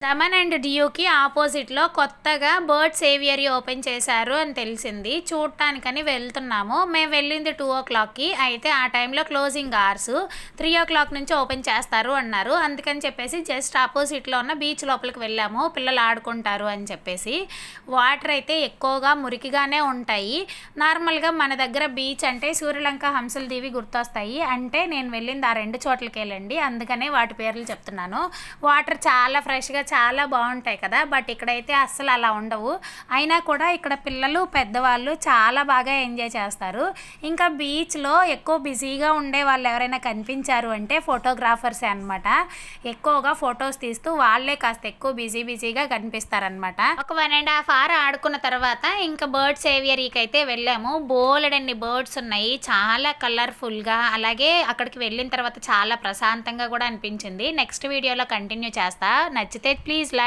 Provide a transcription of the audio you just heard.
Thaman and డియూకి ఆపోజిట్లో కొత్తగా birds aviary open చేశారు అని తెలిసింది. చూడటానికని వెళ్తున్నాము. మేము వెళ్ళింది 2:00కి. అయితే ఆ టైంలో క్లోజింగ్ అవర్స్ 3:00 నుంచి ఓపెన్ చేస్తారు అన్నారు. అందుకని చెప్పేసి జస్ట్ ఆపోజిట్లో ఉన్న బీచ్ లోపలికి వెళ్ళాము. పిల్లలు ఆడుకుంటారు అని చెప్పేసి. వాటర్ అయితే ఎక్కువగా మురికిగానే ఉంటాయి. నార్మల్గా మన దగ్గర బీచ్ అంటే సూర్యలంక, హంసల దీవి గుర్తొస్తాయి. అంటే నేను వెళ్ళింది ఆ 2 చోట్లకేలండి. అందుకనే వాటి పేర్లు చెప్తున్నాను. వాటర్ చాలా ఫ్రెష్గా చాలా బాగుంటాయి కదా. బట్ ఇక్కడైతే అస్సలు అలా ఉండవు. అయినా కూడా ఇక్కడ పిల్లలు, పెద్దవాళ్ళు చాలా బాగా ఎంజాయ్ చేస్తారు. ఇంకా బీచ్లో ఎక్కువ బిజీగా ఉండే వాళ్ళు ఎవరైనా కనిపించారు అంటే ఫోటోగ్రాఫర్సే అనమాట. ఎక్కువగా ఫొటోస్ తీస్తూ వాళ్ళే కాస్త ఎక్కువ బిజీగా కనిపిస్తారనమాట. ఒక 1.5 hour ఆడుకున్న తర్వాత ఇంకా బర్డ్స్ ఏవియరీకి అయితే వెళ్ళాము. బోలెడన్ని బర్డ్స్ ఉన్నాయి, చాలా కలర్ఫుల్గా. అలాగే అక్కడికి వెళ్ళిన తర్వాత చాలా ప్రశాంతంగా కూడా అనిపించింది. నెక్స్ట్ వీడియోలో కంటిన్యూ చేస్తా. నచ్చితే ప్లీజ్ లైక్.